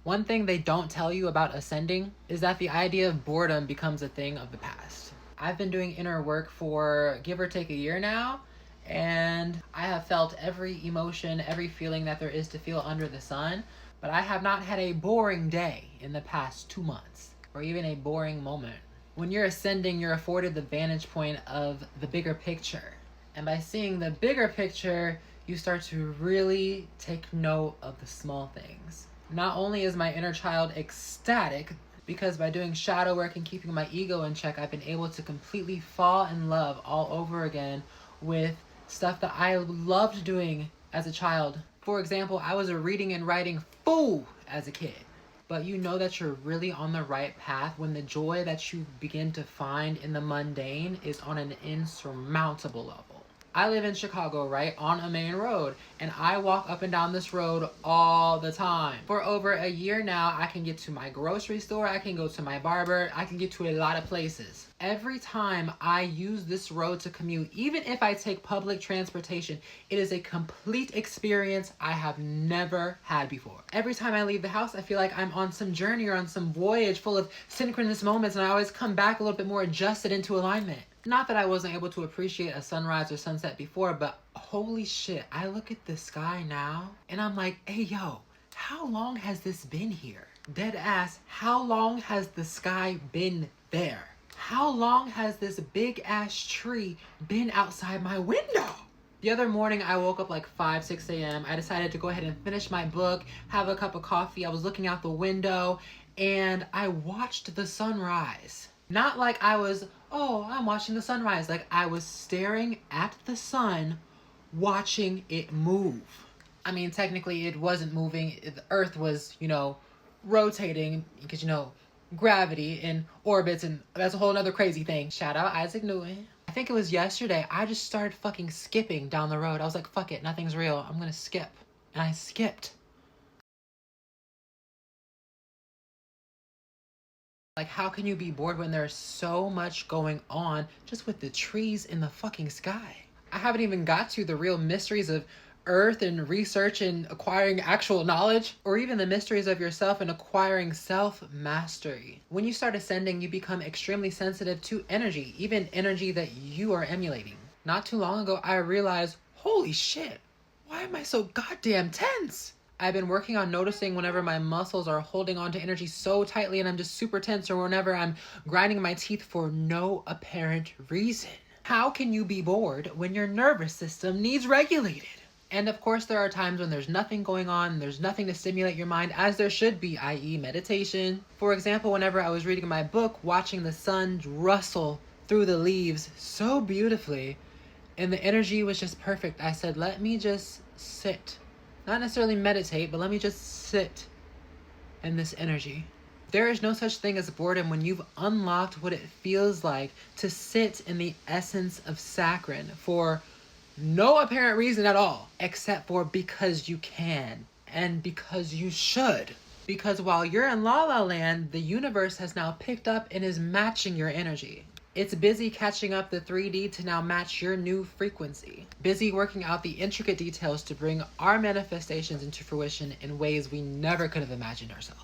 One thing they don't tell you about ascending is that the idea of boredom becomes a thing of the past. I've been doing inner work for give or take a year now, and I have felt every emotion, every feeling that there is to feel under the sun, but I have not had a boring day in the past 2 months, or even a boring moment. When you're ascending, you're afforded the vantage point of the bigger picture. And by seeing the bigger picture, you start to really take note of the small things. Not only is my inner child ecstatic, because by doing shadow work and keeping my ego in check, I've been able to completely fall in love all over again with stuff that I loved doing as a child. For example, I was a reading and writing fool as a kid. But you know that you're really on the right path when the joy that you begin to find in the mundane is on an insurmountable level. I live in Chicago, right, on a main road, and I walk up and down this road all the time. For over a year now, I can get to my grocery store, I can go to my barber, I can get to a lot of places. Every time I use this road to commute, even if I take public transportation, it is a complete experience I have never had before. Every time I leave the house, I feel like I'm on some journey or on some voyage full of synchronous moments, and I always come back a little bit more adjusted into alignment. Not that I wasn't able to appreciate a sunrise or sunset before, but holy shit, I look at the sky now and I'm like, hey yo, how long has this been here? Dead ass, how long has the sky been there? How long has this big ass tree been outside my window? The other morning I woke up like 5, 6 a.m. I decided to go ahead and finish my book, have a cup of coffee. I was looking out the window and I watched the sunrise. Not like I was, oh, I'm watching the sunrise. Like I was staring at the sun, watching it move. I mean, technically it wasn't moving. The earth was, rotating because, gravity and orbits, and that's a whole nother crazy thing. Shout out Isaac Newton. I think it was yesterday, I just started fucking skipping down the road. I was like, fuck it, nothing's real. I'm gonna skip. And I skipped. Like, how can you be bored when there's so much going on just with the trees in the fucking sky? I haven't even got to the real mysteries of Earth and research and acquiring actual knowledge, or even the mysteries of yourself and acquiring self-mastery. When you start ascending, you become extremely sensitive to energy, even energy that you are emulating. Not too long ago, I realized, holy shit, why am I so goddamn tense? I've been working on noticing whenever my muscles are holding on to energy so tightly and I'm just super tense, or whenever I'm grinding my teeth for no apparent reason. How can you be bored when your nervous system needs regulated? And of course, there are times when there's nothing going on, there's nothing to stimulate your mind, as there should be, i.e. meditation. For example, whenever I was reading my book, watching the sun rustle through the leaves so beautifully, and the energy was just perfect, I said, let me just sit. Not necessarily meditate, but let me just sit in this energy. There is no such thing as boredom when you've unlocked what it feels like to sit in the essence of saccharin for no apparent reason at all, except for because you can and because you should. Because while you're in La La Land, the universe has now picked up and is matching your energy. It's busy catching up the 3D to now match your new frequency. Busy working out the intricate details to bring our manifestations into fruition in ways we never could have imagined ourselves.